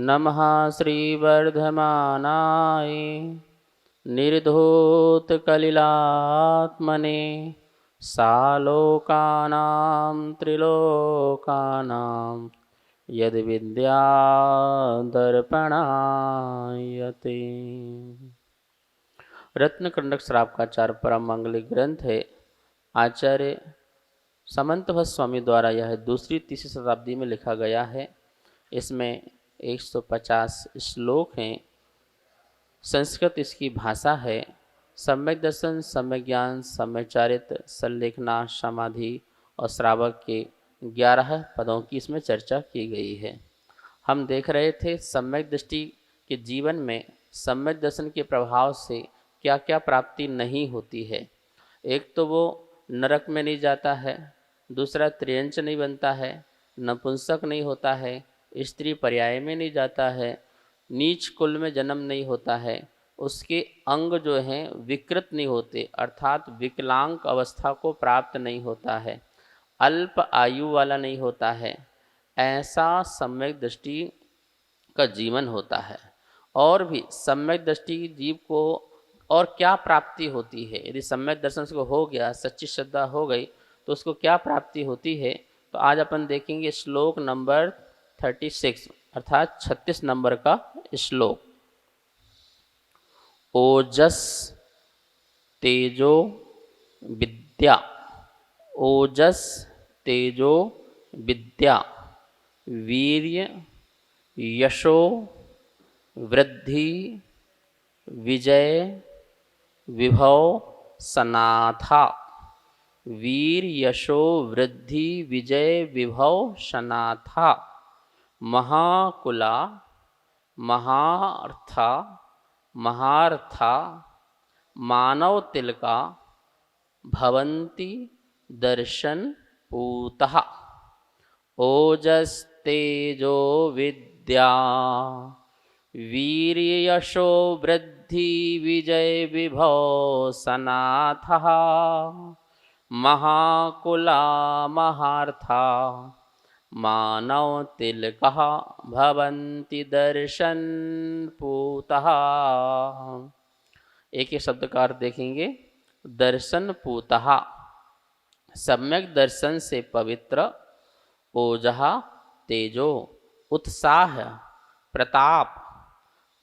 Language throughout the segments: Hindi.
नमः श्रीवर्धमानाय निर्धूतकलिलात्मने सालोकानां त्रिलोकानां यद्विद्यादर्पणायते। रत्नकंडक श्रावकाचार्य परम मंगलिक ग्रंथ है। आचार्य समंतभट्ट स्वामी द्वारा यह दूसरी तीसरी शताब्दी में लिखा गया है। इसमें 150 श्लोक हैं। संस्कृत इसकी भाषा है। सम्यक दर्शन, सम्यक ज्ञान, सम्यक चारित्र, सल्लेखना, समाधि और श्रावक के 11 पदों की इसमें चर्चा की गई है। हम देख रहे थे सम्यक दृष्टि के जीवन में सम्यक दर्शन के प्रभाव से क्या क्या प्राप्ति नहीं होती है। एक तो वो नरक में नहीं जाता है, दूसरा त्रियंच नहीं बनता है, नपुंसक नहीं होता है, स्त्री पर्याय में नहीं जाता है, नीच कुल में जन्म नहीं होता है, उसके अंग जो हैं विकृत नहीं होते अर्थात विकलांग अवस्था को प्राप्त नहीं होता है, अल्प आयु वाला नहीं होता है। ऐसा सम्यक दृष्टि का जीवन होता है। और भी सम्यक दृष्टि जीव को और क्या प्राप्ति होती है। यदि सम्यक दर्शन को हो गया, सच्ची श्रद्धा हो गई, तो उसको क्या प्राप्ति होती है। तो आज अपन देखेंगे श्लोक नंबर 36 अर्थात 36 नंबर का श्लोक। ओजस तेजो विद्या, ओजस तेजो विद्या, वीर्य यशो वृद्धि विजय विभव सनाथा, वीर यशो वृद्धि विजय विभव सनाथा, महाकुला महार्था महार्था मानव तिलका भवन्ति दर्शन पूतः। ओजस्तेजो विद्या वीर्ययशो वृद्धि विजय विभव सनाथः, महाकुला महार्था मानव तिलकः भवन्ति दर्शन पूतः। एक ही शब्द का अर्थ देखेंगे। दर्शन पूतः सम्यक दर्शन से पवित्र, ओजः तेजो उत्साह प्रताप,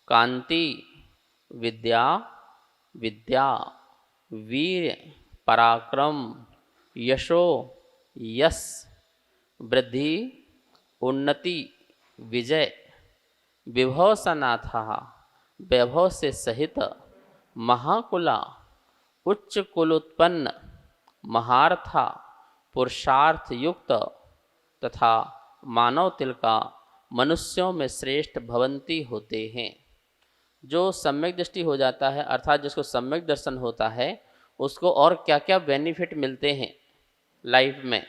कांति विद्या विद्या, वीर पराक्रम, यशो यश, वृद्धि उन्नति विजय, विभव सनाथा वैभव से सहित, महाकुला उच्च कुलोत्पन्न, महार्था पुरुषार्थ युक्त तथा मानव तिलका मनुष्यों में श्रेष्ठ भवंती होते हैं। जो सम्यक दृष्टि हो जाता है अर्थात जिसको सम्यक दर्शन होता है उसको और क्या क्या बेनिफिट मिलते हैं लाइफ में।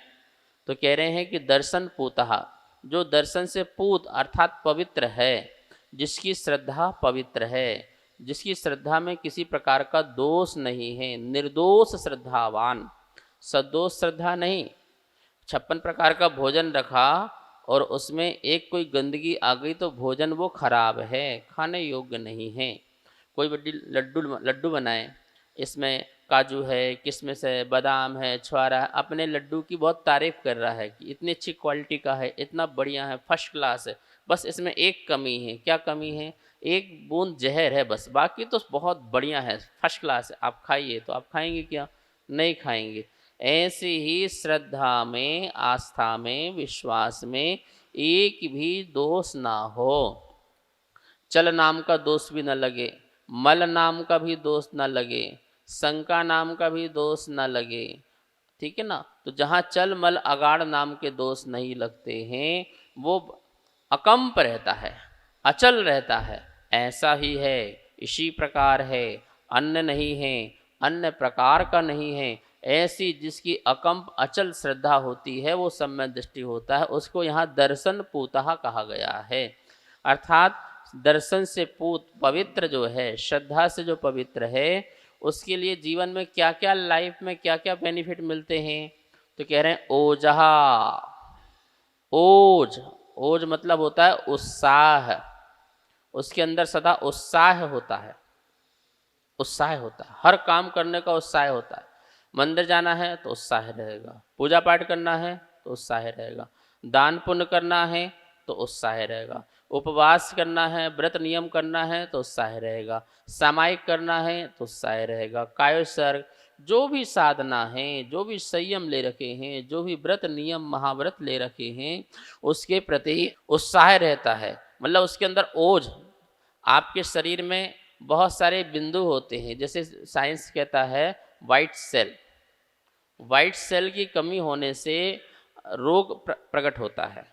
तो कह रहे हैं कि दर्शन पूतः, जो दर्शन से पूत अर्थात पवित्र है, जिसकी श्रद्धा पवित्र है, जिसकी श्रद्धा में किसी प्रकार का दोष नहीं है, निर्दोष श्रद्धावान, सदोष श्रद्धा नहीं। 56 प्रकार का भोजन रखा और उसमें एक कोई गंदगी आ गई तो भोजन वो खराब है, खाने योग्य नहीं है। कोई बड़ी लड्डू बनाए, इसमें काजू है, किशमिश है, बादाम है, छुआरा है, अपने लड्डू की बहुत तारीफ कर रहा है कि इतनी अच्छी क्वालिटी का है, इतना बढ़िया है, फर्स्ट क्लास है। बस इसमें एक कमी है। क्या कमी है? एक बूंद जहर है बस, बाकी तो बहुत बढ़िया है, फर्स्ट क्लास है, आप खाइए। तो आप खाएंगे क्या? नहीं खाएंगे। ऐसे ही श्रद्धा में, आस्था में, विश्वास में एक भी दोष ना हो। चल नाम का दोष भी न लगे, मल नाम का भी दोष न लगे, शंका नाम का भी दोष न लगे। ठीक है ना। तो जहाँ चल मल अगाड़ नाम के दोष नहीं लगते हैं वो अकंप रहता है, अचल रहता है। ऐसा ही है, इसी प्रकार है, अन्य नहीं है, अन्य प्रकार का नहीं है। ऐसी जिसकी अकंप अचल श्रद्धा होती है वो सम्यक दृष्टि होता है। उसको यहाँ दर्शन पूतः कहा गया है। अर्थात दर्शन से पूत पवित्र जो है, श्रद्धा से जो पवित्र है, उसके लिए जीवन में क्या क्या लाइफ में क्या क्या बेनिफिट मिलते हैं। तो कह रहे हैं ओजहा, ओज, ओज मतलब होता है उत्साह, उसके अंदर सदा उत्साह होता है, उत्साह होता है, हर काम करने का उत्साह होता है। मंदिर जाना है तो उत्साह रहेगा, पूजा पाठ करना है तो उत्साह रहेगा, दान पुण्य करना है तो उत्साह रहेगा, उपवास करना है, व्रत नियम करना है तो उत्साह रहेगा, सामायिक करना है तो उत्साह रहेगा, कायोत्सर्ग, जो भी साधना है, जो भी संयम ले रखे हैं, जो भी व्रत नियम महाव्रत ले रखे हैं, उसके प्रति उत्साह रहता है। मतलब उसके अंदर ओज, आपके शरीर में बहुत सारे बिंदु होते हैं, जैसे साइंस कहता है वाइट सेल, वाइट सेल की कमी होने से रोग प्रकट होता है,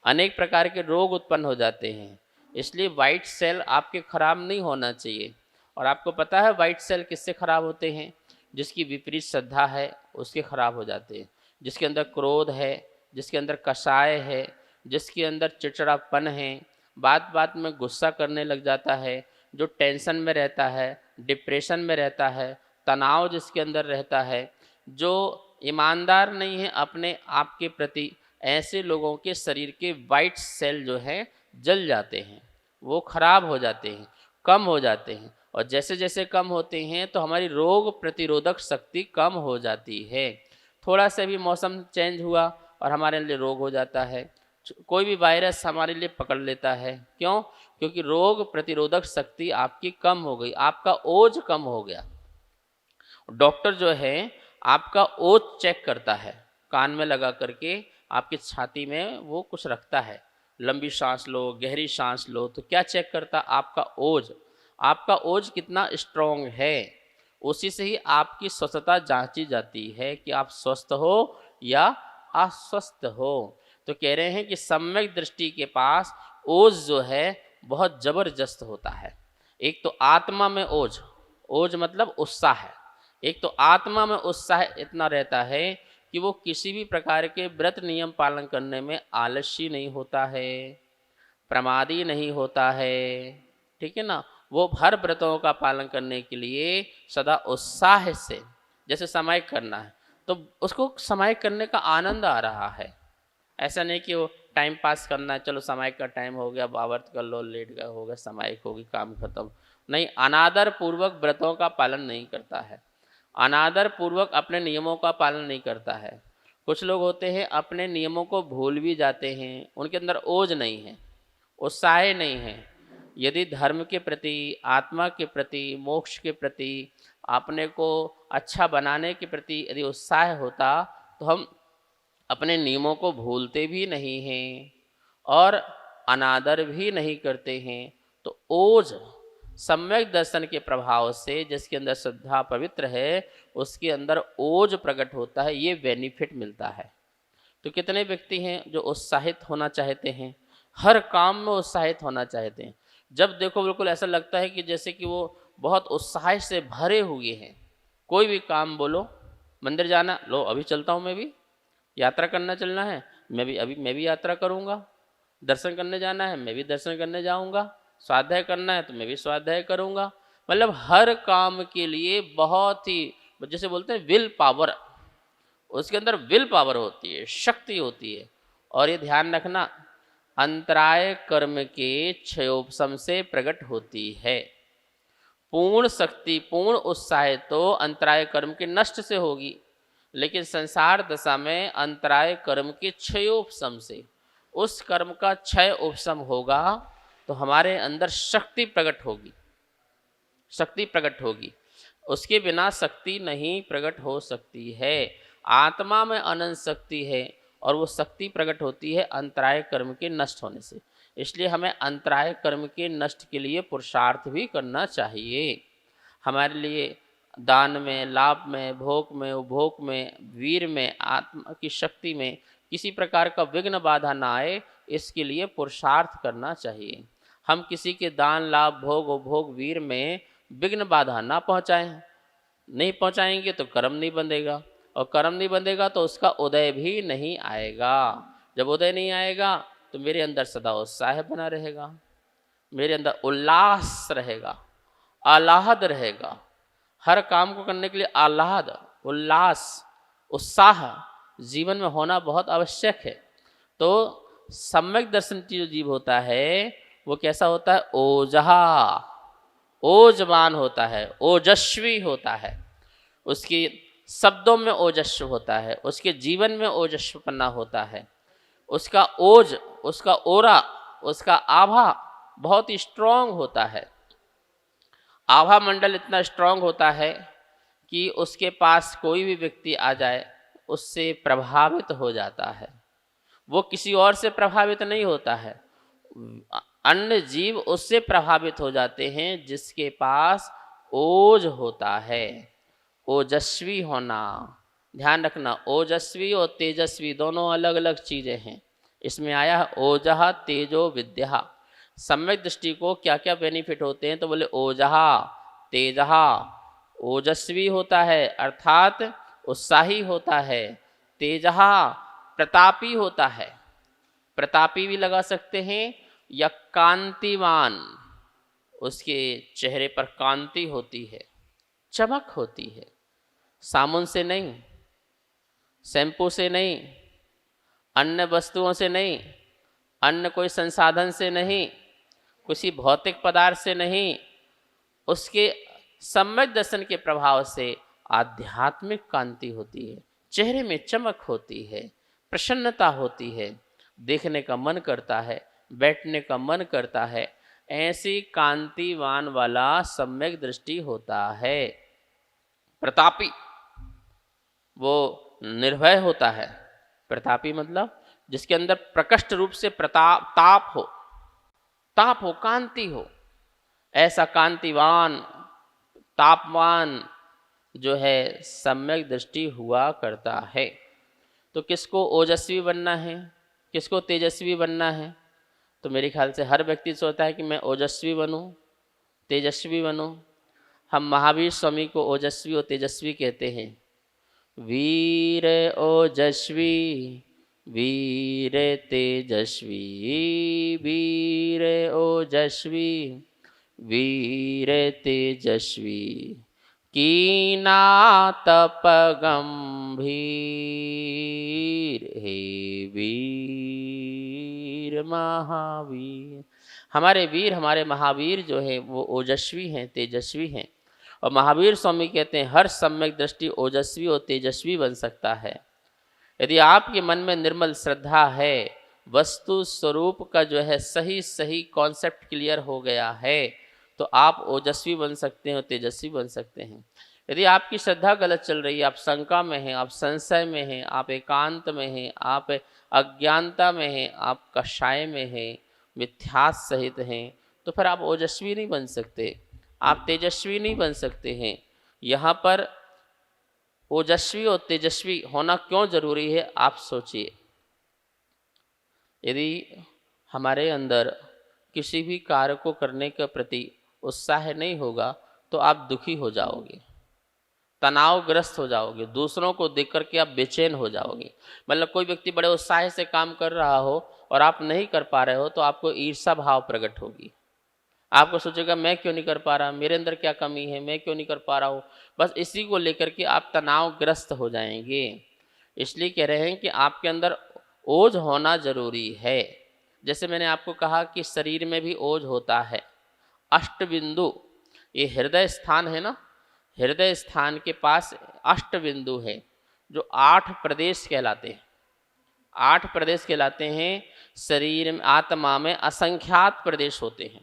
अनेक प्रकार के रोग उत्पन्न हो जाते हैं। इसलिए वाइट सेल आपके खराब नहीं होना चाहिए। और आपको पता है वाइट सेल किससे खराब होते हैं? जिसकी विपरीत श्रद्धा है उसके खराब हो जाते हैं, जिसके अंदर क्रोध है, जिसके अंदर कषाय है, जिसके अंदर चिड़चिड़ापन है, बात बात में गुस्सा करने लग जाता है, जो टेंशन में रहता है, डिप्रेशन में रहता है, तनाव जिसके अंदर रहता है, जो ईमानदार नहीं है अपने आप के प्रति, ऐसे लोगों के शरीर के वाइट सेल जो हैं जल जाते हैं, वो खराब हो जाते हैं, कम हो जाते हैं। और जैसे जैसे कम होते हैं तो हमारी रोग प्रतिरोधक शक्ति कम हो जाती है। थोड़ा सा भी मौसम चेंज हुआ और हमारे लिए रोग हो जाता है, कोई भी वायरस हमारे लिए पकड़ लेता है। क्यों? क्योंकि रोग प्रतिरोधक शक्ति आपकी कम हो गई, आपका ओज कम हो गया। डॉक्टर जो है आपका ओज चेक करता है, कान में लगा करके आपकी छाती में वो कुछ रखता है, लंबी सांस लो, गहरी सांस लो, तो क्या चेक करता? आपका ओज, आपका ओज कितना स्ट्रॉन्ग है। उसी से ही आपकी स्वस्थता जांची जाती है कि आप स्वस्थ हो या अस्वस्थ हो। तो कह रहे हैं कि सम्यक दृष्टि के पास ओज जो है बहुत जबरदस्त होता है। एक तो आत्मा में ओज, ओज मतलब उत्साह है, एक तो आत्मा में उत्साह इतना रहता है कि वो किसी भी प्रकार के व्रत नियम पालन करने में आलसी नहीं होता है, प्रमादी नहीं होता है, ठीक है ना। वो हर व्रतों का पालन करने के लिए सदा उत्साह से, जैसे समय करना है तो उसको समय करने का आनंद आ रहा है। ऐसा नहीं कि वो टाइम पास करना है, चलो समय का टाइम हो गया, बावर्त कर लो, लेट गए, हो गया, समायिक होगी, काम खत्म। नहीं, अनादर पूर्वक व्रतों का पालन नहीं करता है, अनादर पूर्वक अपने नियमों का पालन नहीं करता है। कुछ लोग होते हैं अपने नियमों को भूल भी जाते हैं, उनके अंदर ओज नहीं है, उत्साह नहीं है। यदि धर्म के प्रति, आत्मा के प्रति, मोक्ष के प्रति, अपने को अच्छा बनाने के प्रति यदि उत्साह होता तो हम अपने नियमों को भूलते भी नहीं हैं और अनादर भी नहीं करते हैं। तो ओज, सम्यक दर्शन के प्रभाव से जिसके अंदर श्रद्धा पवित्र है उसके अंदर ओज प्रकट होता है, ये बेनिफिट मिलता है। तो कितने व्यक्ति हैं जो उत्साहित होना चाहते हैं, हर काम में उत्साहित होना चाहते हैं। जब देखो बिल्कुल ऐसा लगता है कि जैसे कि वो बहुत उत्साह से भरे हुए हैं। कोई भी काम बोलो, मंदिर जाना, लो अभी चलता हूँ, मैं भी यात्रा करना चलना है, मैं भी यात्रा करूँगा, दर्शन करने जाना है, मैं भी दर्शन करने जाऊँगा, स्वाध्याय करना है तो मैं भी स्वाध्याय करूँगा। मतलब हर काम के लिए बहुत ही, जैसे बोलते हैं विल पावर, उसके अंदर विल पावर होती है, शक्ति होती है। और ये ध्यान रखना, अंतराय कर्म के क्षयोपशम से प्रकट होती है। पूर्ण शक्ति, पूर्ण उत्साह तो अंतराय कर्म के नष्ट से होगी, लेकिन संसार दशा में अंतराय कर्म के क्षयोपशम से, उस कर्म का क्षय उपशम होगा तो हमारे अंदर शक्ति प्रकट होगी, शक्ति प्रकट होगी। उसके बिना शक्ति नहीं प्रकट हो सकती है। आत्मा में अनंत शक्ति है और वो शक्ति प्रकट होती है अंतराय कर्म के नष्ट होने से। इसलिए हमें अंतराय कर्म के नष्ट के लिए पुरुषार्थ भी करना चाहिए। हमारे लिए दान में, लाभ में, भोग में, उपभोग में, वीर में, आत्मा की शक्ति में किसी प्रकार का विघ्न बाधा ना आए, इसके लिए पुरुषार्थ करना चाहिए। हम किसी के दान, लाभ, भोग, उपभोग, वीर में विघ्न बाधा ना पहुँचाएँ, नहीं पहुँचाएंगे तो कर्म नहीं बंधेगा, और कर्म नहीं बंधेगा तो उसका उदय भी नहीं आएगा। जब उदय नहीं आएगा तो मेरे अंदर सदा उत्साह बना रहेगा, मेरे अंदर उल्लास रहेगा, आह्लाद रहेगा। हर काम को करने के लिए आह्लाद, उल्लास, उत्साह जीवन में होना बहुत आवश्यक है। तो सम्यक दर्शन की जो जीव होता है वो कैसा होता है? ओजहा, ओजवान होता है, ओजस्वी होता है, उसकी शब्दों में ओजस्व होता है, उसके जीवन में ओजस्वपना होता है, उसका ओज, उसका ओरा, उसका आभा बहुत ही स्ट्रांग होता है। आभा मंडल इतना स्ट्रांग होता है कि उसके पास कोई भी व्यक्ति आ जाए उससे प्रभावित हो जाता है, वो किसी और से प्रभावित नहीं होता है। अन्य जीव उससे प्रभावित हो जाते हैं जिसके पास ओज होता है, ओजस्वी होना। ध्यान रखना, ओजस्वी और तेजस्वी दोनों अलग अलग चीज़ें हैं। इसमें आया है ओजहा तेजो विद्या। सम्यक दृष्टि को क्या क्या बेनिफिट होते हैं? तो बोले ओजहा, तेजहा, ओजस्वी होता है अर्थात उत्साही होता है, तेजहा प्रतापी होता है, प्रतापी भी लगा सकते हैं, या कांतिवान, उसके चेहरे पर कांति होती है, चमक होती है, साबुन से नहीं, शैम्पू से नहीं, अन्य वस्तुओं से नहीं, अन्य कोई संसाधन से नहीं, किसी भौतिक पदार्थ से नहीं, उसके सम्यक दर्शन के प्रभाव से आध्यात्मिक कांति होती है, चेहरे में चमक होती है, प्रसन्नता होती है, देखने का मन करता है, बैठने का मन करता है, ऐसी कांतिवान वाला सम्यक दृष्टि होता है। प्रतापी, वो निर्भय होता है। प्रतापी मतलब जिसके अंदर प्रकट रूप से प्रताप, ताप हो, कांति हो, ऐसा कांतिवान, तापवान जो है सम्यक दृष्टि हुआ करता है। तो किसको ओजस्वी बनना है, किसको तेजस्वी बनना है? तो मेरे ख्याल से हर व्यक्ति सोचता है कि मैं ओजस्वी बनूं, तेजस्वी बनूं। हम महावीर स्वामी को ओजस्वी और तेजस्वी कहते हैं। वीर ओजस्वी, वीर तेजस्वी, वीर ओजस्वी, वीर तेजस्वी, कीना तप गंभीर, हे वीर महावीर। हमारे वीर, हमारे महावीर जो है वो ओजस्वी हैं, तेजस्वी हैं। और महावीर स्वामी कहते हैं हर सम्यक दृष्टि ओजस्वी और तेजस्वी बन सकता है यदि आपके मन में निर्मल श्रद्धा है, वस्तु स्वरूप का जो है सही सही कॉन्सेप्ट क्लियर हो गया है, तो आप ओजस्वी बन सकते हैं और तेजस्वी बन सकते हैं। यदि आपकी श्रद्धा गलत चल रही है, आप शंका में हैं, आप संशय में हैं, आप एकांत में हैं, आप अज्ञानता में हैं, आप कषाय में हैं, मिथ्यास सहित हैं, तो फिर आप ओजस्वी नहीं बन सकते, आप तेजस्वी नहीं बन सकते हैं। यहाँ पर ओजस्वी और तेजस्वी होना क्यों जरूरी है, आप सोचिए। यदि हमारे अंदर किसी भी कार्य को करने के प्रति उत्साह नहीं होगा तो आप दुखी हो जाओगे, तनावग्रस्त हो जाओगे, दूसरों को देख करके आप बेचैन हो जाओगे। मतलब कोई व्यक्ति बड़े उत्साह से काम कर रहा हो और आप नहीं कर पा रहे हो तो आपको ईर्ष्या भाव प्रकट होगी। आपको सोचेगा मैं क्यों नहीं कर पा रहा, मेरे अंदर क्या कमी है, मैं क्यों नहीं कर पा रहा हूँ। बस इसी को लेकर के आप तनावग्रस्त हो जाएंगे। इसलिए कह रहे हैं कि आपके अंदर ओज होना जरूरी है। जैसे मैंने आपको कहा कि शरीर में भी ओज होता है। अष्टबिंदु, ये हृदय स्थान है ना, हृदय स्थान के पास अष्टबिंदु है जो 8 प्रदेश कहलाते हैं। 8 प्रदेश कहलाते हैं। शरीर में, आत्मा में असंख्यात प्रदेश होते हैं,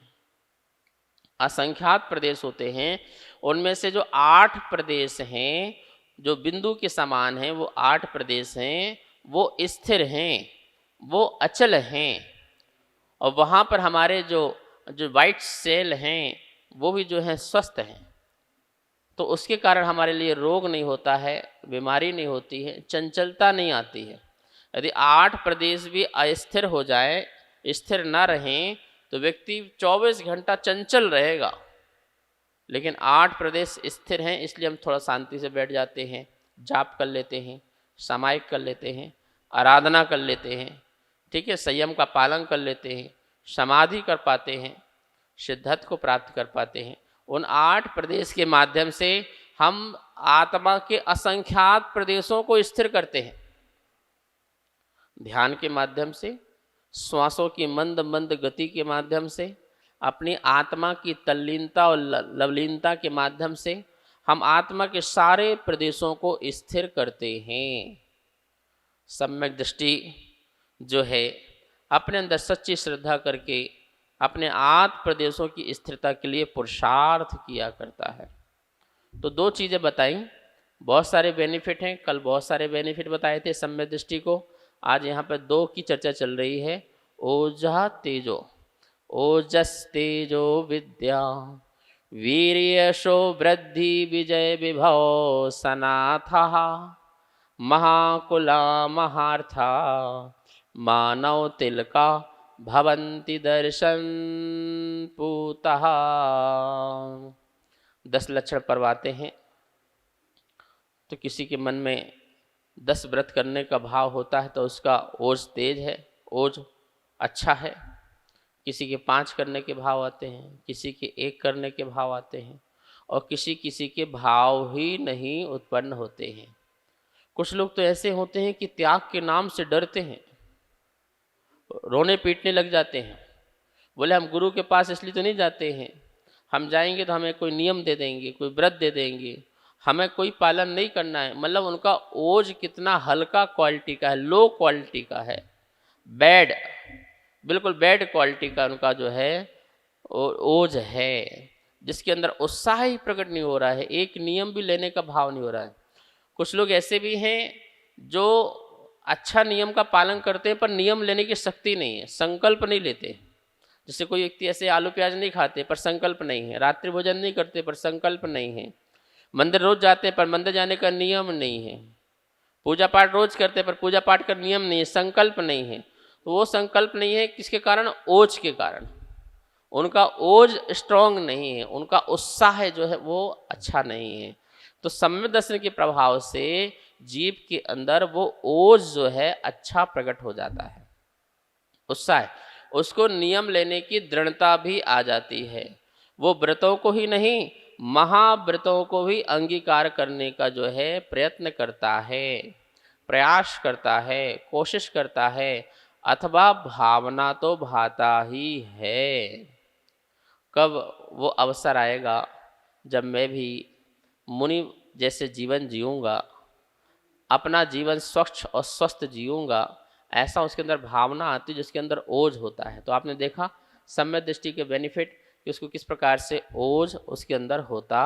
असंख्यात प्रदेश होते हैं। उनमें से जो 8 प्रदेश हैं जो बिंदु के समान हैं, वो 8 प्रदेश हैं, वो स्थिर हैं, वो अचल हैं। और वहाँ पर हमारे जो वाइट सेल हैं वो भी जो हैं स्वस्थ हैं। तो उसके कारण हमारे लिए रोग नहीं होता है, बीमारी नहीं होती है, चंचलता नहीं आती है। यदि 8 प्रदेश भी अस्थिर हो जाए, स्थिर ना रहें, तो व्यक्ति 24 घंटा चंचल रहेगा। लेकिन 8 प्रदेश स्थिर हैं, इसलिए हम थोड़ा शांति से बैठ जाते हैं, जाप कर लेते हैं, सामायिक कर लेते हैं, आराधना कर लेते हैं, ठीक है, संयम का पालन कर लेते हैं, समाधि कर पाते हैं, सिद्धत्व को प्राप्त कर पाते हैं। उन 8 प्रदेश के माध्यम से हम आत्मा के असंख्यात प्रदेशों को स्थिर करते हैं। ध्यान के माध्यम से, श्वासों की मंद मंद गति के माध्यम से, अपनी आत्मा की तल्लीनता और लवलीनता के माध्यम से हम आत्मा के सारे प्रदेशों को स्थिर करते हैं। सम्यक दृष्टि जो है अपने अंदर सच्ची श्रद्धा करके अपने आत्म प्रदेशों की स्थिरता के लिए पुरुषार्थ किया करता है। तो दो चीज़ें बताई, बहुत सारे बेनिफिट हैं, कल बहुत सारे बेनिफिट बताए थे सम्यक दृष्टि को। आज यहाँ पर दो की चर्चा चल रही है, ओजः तेजो, ओजस तेजो विद्या, वीर्यशो वृद्धि विजय विभव सनाथः, महाकुला महार्था, मानव तिलका भवन्ति दर्शन पूतः। 10 लक्षण परवाते हैं। तो किसी के मन में 10 व्रत करने का भाव होता है तो उसका ओज तेज है, ओज अच्छा है। किसी के 5 करने के भाव आते हैं, किसी के 1 करने के भाव आते हैं, और किसी किसी के भाव ही नहीं उत्पन्न होते हैं। कुछ लोग तो ऐसे होते हैं कि त्याग के नाम से डरते हैं, रोने पीटने लग जाते हैं। बोले हम गुरु के पास इसलिए तो नहीं जाते हैं, हम जाएंगे तो हमें कोई नियम दे देंगे, कोई व्रत दे देंगे, हमें कोई पालन नहीं करना है। मतलब उनका ओज कितना हल्का क्वालिटी का है, लो क्वालिटी का है, बैड, बिल्कुल बैड क्वालिटी का उनका जो है ओज है, जिसके अंदर उत्साह ही प्रकट नहीं हो रहा है, एक नियम भी लेने का भाव नहीं हो रहा है। कुछ लोग ऐसे भी हैं जो अच्छा नियम का पालन करते हैं पर नियम लेने की शक्ति नहीं है, संकल्प नहीं लेते। जैसे कोई व्यक्ति ऐसे आलू प्याज नहीं खाते पर संकल्प नहीं है, रात्रि भोजन नहीं करते पर संकल्प नहीं है, मंदिर रोज जाते हैं पर मंदिर जाने का नियम नहीं है, पूजा पाठ रोज करते पर पूजा पाठ का नियम नहीं है, संकल्प नहीं है। तो वो संकल्प नहीं है किसके कारण? ओज के कारण। उनका ओज स्ट्रांग नहीं है, उनका उत्साह जो है वो अच्छा नहीं है। तो सम्यक दर्शन के प्रभाव से जीव के अंदर वो ओज जो है अच्छा प्रकट हो जाता है, उत्साह, उसको नियम लेने की दृढ़ता भी आ जाती है। वो व्रतों को ही नहीं, महाव्रतों को भी अंगीकार करने का जो है प्रयत्न करता है, प्रयास करता है, कोशिश करता है, अथवा भावना तो भाता ही है। कब वो अवसर आएगा जब मैं भी मुनि जैसे जीवन जीऊँगा, अपना जीवन स्वच्छ और स्वस्थ जीऊँगा, ऐसा उसके अंदर भावना आती है जिसके अंदर ओज होता है। तो आपने देखा सम्यक दृष्टि के बेनिफिट कि उसको किस प्रकार से ओज उसके अंदर होता